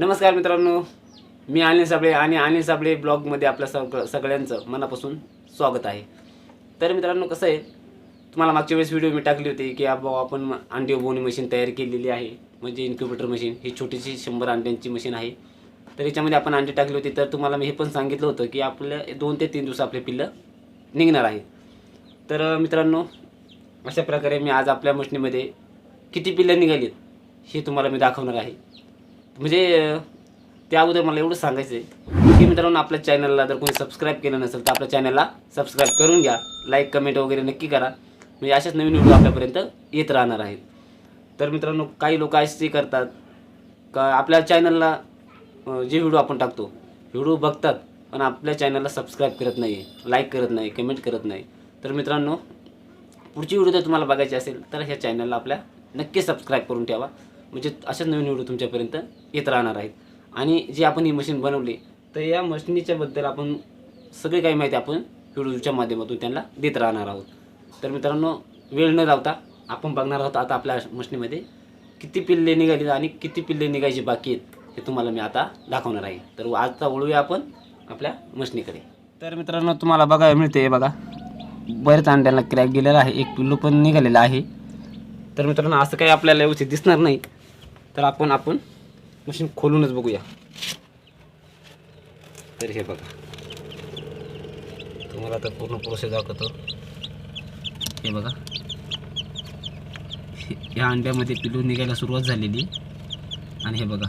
नमस्कार मित्रांनो, मी अनिल साबळे आणि अनिल साबळे ब्लॉगमध्ये आपल्या सगळ्यांचं मनापासून स्वागत आहे. तर मित्रांनो, कसं आहे, तुम्हाला मागच्या वेळेस व्हिडिओ मी टाकली होती की आपण अंडी उबवणी मशीन तयार केलेली आहे. म्हणजे इन्क्युबेटर मशीन ही छोटीशी 100 अंड्यांची मशीन आहे. तर याच्यामध्ये आपण अंडी टाकली होती. तर तुम्हाला मी हे पण सांगितलं होतं की आपल्या 2 ते 3 दिवस आपले पिल्लं निघणार आहे. तर मित्रांनो, अशा प्रकारे मी आज आपल्या मशीनीमध्ये किती पिल्लं निघालीत हे तुम्हाला मी दाखवणार आहे. म्हणजे त्या अगोदर मला एवढं सांगायचं आहे की मित्रांनो, आपल्या चॅनलला जर कोणी सबस्क्राईब केलं नसेल तर आपल्या चॅनलला सबस्क्राईब करून घ्या. लाईक कमेंट वगैरे नक्की करा. म्हणजे अशाच नवीन व्हिडिओ आपल्यापर्यंत येत राहणार आहेत. तर मित्रांनो, काही लोक असे करतात का आपल्या चॅनलला जे व्हिडिओ आपण टाकतो व्हिडिओ बघतात पण आपल्या चॅनलला सबस्क्राईब करत नाही, लाईक करत नाही, कमेंट करत नाही. तर मित्रांनो, पुढची व्हिडिओ जर तुम्हाला बघायची असेल तर ह्या चॅनलला आपल्या नक्की सबस्क्राईब करून ठेवा. म्हणजे अशाच नवीन व्हिडिओ तुमच्यापर्यंत येत राहणार आहेत. आणि जी आपण ही मशीन बनवली तर या मशीनीच्या बद्दल आपण सगळी काही माहिती आपण व्हिडिओच्या माध्यमातून त्यांना देत राहणार आहोत. तर मित्रांनो, वेळ न लावता आपण बघणार आहोत आता आपल्या मशीनीमध्ये किती पिल्ले निघाली आणि किती पिल्ले निघायची बाकी आहेत हे तुम्हाला मी आता दाखवणार आहे. तर आजचा वळूया आपण आपल्या मशीनीकडे. तर मित्रांनो, तुम्हाला बघायला मिळते, बघा बरेच अंड्याला क्रॅक गेलेला आहे, एक पिल्लू पण निघालेला आहे. तर मित्रांनो, असं काही आपल्याला व्यवस्थित दिसणार नाही. तर आपण मशीन खोलूनच बघूया. तर हे बघा, तुम्हाला तर पूर्ण प्रोसेस दाखवतो. हे बघा, या अंड्यामध्ये पिल्लू निघायला सुरुवात झालेली आणि हे बघा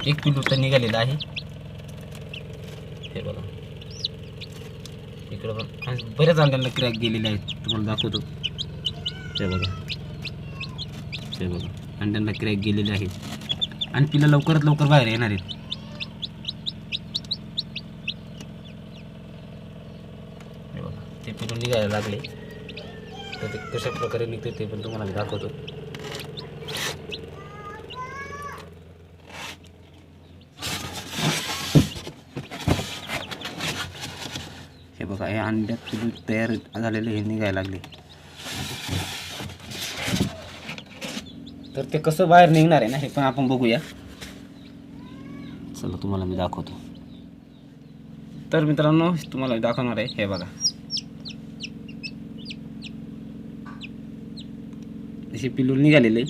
एक पिल्लू तर निघालेलं आहे. हे बघा, इकडं पण बऱ्याच अंड्यांना क्रॅक गेलेले आहेत, तुम्हाला दाखवतो. हे बघा, हे बघा, अंड्यांना क्रॅक गेलेले आहेत आणि पिल्लं लवकरात लवकर बाहेर येणार आहेत. हे बघा, ते पिल्लू निघायला लागले. तर ते कशा प्रकारे निघते ते पण तुम्हाला मी दाखवतो. हे बघा, हे अंड्यात पिल्लू तयार झालेले हे निघायला लागले. तर ते कसं बाहेर निघणार आहे ना हे पण आपण बघूया. चला, तुम्हाला मी दाखवतो. तर मित्रांनो, तुम्हाला दाखवणार आहे. हे बघा, हे पिल्लू निघालेले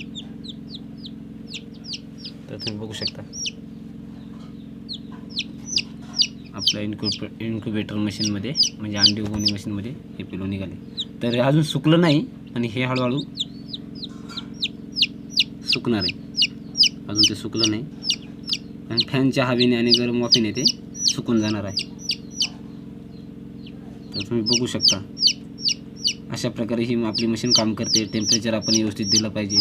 तर तुम्ही बघू शकता. आपल्या इन्क्युबेटर मशीनमध्ये म्हणजे अंडी उबवणी मशीनमध्ये हे पिल्लू निघाले. तर अजून सुकलं नाही आणि हे हळूहळू सुकणार आहे. अजून ते सुकलं नाही आणि फॅनच्या हवेने आणि गरम वाफेने ते सुकून जाणार आहे. तर तुम्ही बघू शकता अशा प्रकारे ही आपली मशीन काम करते. टेम्परेचर आपण व्यवस्थित दिलं पाहिजे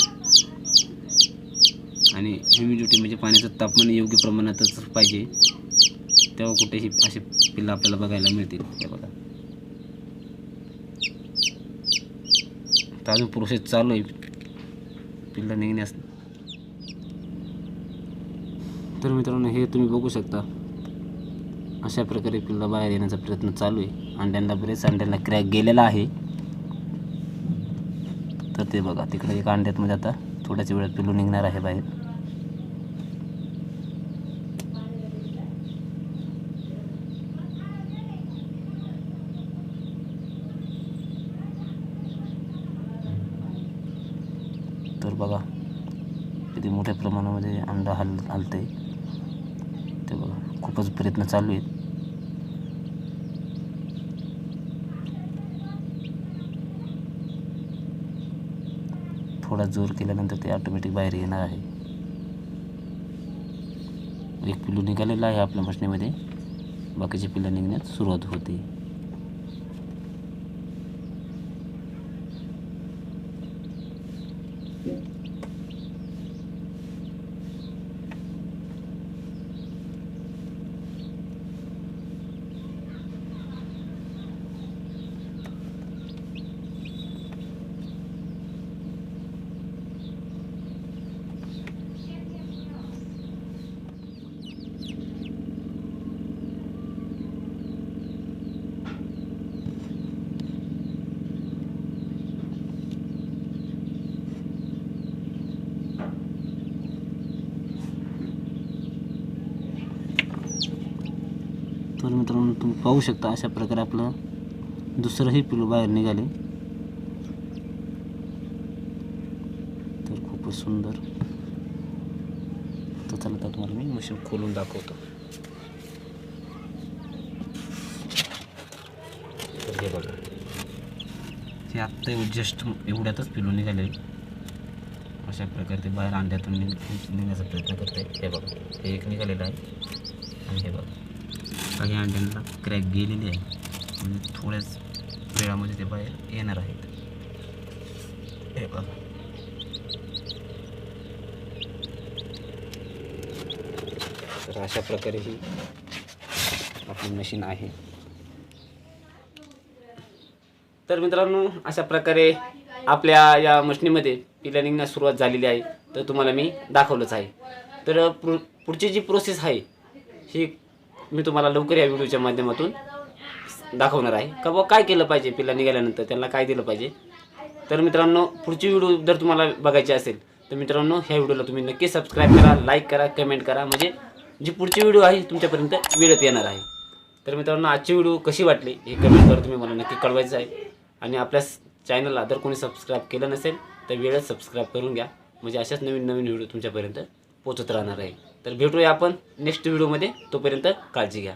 आणि ह्युमिडिटी म्हणजे पाण्याचं तापमान योग्य प्रमाणातच पाहिजे, तेव्हा कुठेही असे पिल्लं आपल्याला बघायला मिळतील. हे बघा, तर अजून प्रोसेस चालू आहे पिल्लं निघण्यास. तर मित्रांनो, हे तुम्ही बघू शकता अशा प्रकारे पिल्लं बाहेर येण्याचा प्रयत्न चालू आहे. बरेच अंड्यांना क्रॅक गेलेला आहे. तर ते बघा, तिकडे एक अंड्यातमध्ये आता थोड्याच वेळात पिल्लू निघणार आहे बाहेर. तर बघा, किती मोठ्या प्रमाणामध्ये अंडा हलतंय. ते बघा, खूपच प्रयत्न चालू आहेत. थोडा जोर केल्यानंतर ते ऑटोमॅटिक बाहेर येणार आहे. एक पिल्लू निघालेला आहे आपल्या मशीनीमध्ये, बाकीचे पिल्लं निघण्यास सुरुवात होते. मित्रांनो तुम्ही पाहू शकता अशा प्रकारे आपलं दुसरंही पिलू बाहेर निघाले. तर खूपच सुंदर. तर चला आता तुम्हाला मी मशीन खोलून दाखवतो. तर हे बघा, हे आत्ता जस्ट एवढ्यातच पिलू निघाले. अशा प्रकारे ते बाहेर अंड्यातून निघण्याचा प्रयत्न करत आहे. हे बघा, हे एक निघालेलं आहे आणि हे बघा काही अंड्यांना क्रॅक गेलेली आहे. म्हणजे थोड्याच वेळामध्ये ते बाहेर येणार आहेत. हे बघा, तर अशा प्रकारे ही आपली मशीन आहे. तर मित्रांनो अशा प्रकारे आपल्या या मशीनीमध्ये पिल्ला निघण्यास सुरुवात झालेली आहे. तर तुम्हाला मी दाखवलंच आहे. तर पुढची जी प्रोसेस आहे ही मी तुम्हाला लवकर या व्हिडिओच्या माध्यमातून दाखवणार आहे. का बुवा काय केलं पाहिजे, पिल्ला निघाल्यानंतर त्यांना काय दिलं पाहिजे. तर मित्रांनो पुढची व्हिडिओ जर तुम्हाला बघायची असेल तर मित्रांनो ह्या व्हिडिओला तुम्ही नक्की सबस्क्राईब करा, लाईक करा, कमेंट करा. म्हणजे जी पुढची व्हिडिओ आहे तुमच्यापर्यंत वेळेत येणार आहे. तर मित्रांनो आजची व्हिडिओ कशी वाटली हे कमेंटवर तुम्ही मला नक्की कळवायचं आहे. आणि आपल्या चॅनलला जर कोणी सबस्क्राईब केलं नसेल तर वेळेत सबस्क्राईब करून घ्या. म्हणजे अशाच नवीन नवीन व्हिडिओ तुमच्यापर्यंत पोहोचत राहणार आहे. तर भेटूया आपण नेक्स्ट व्हिडिओमध्ये. तोपर्यंत काळजी घ्या.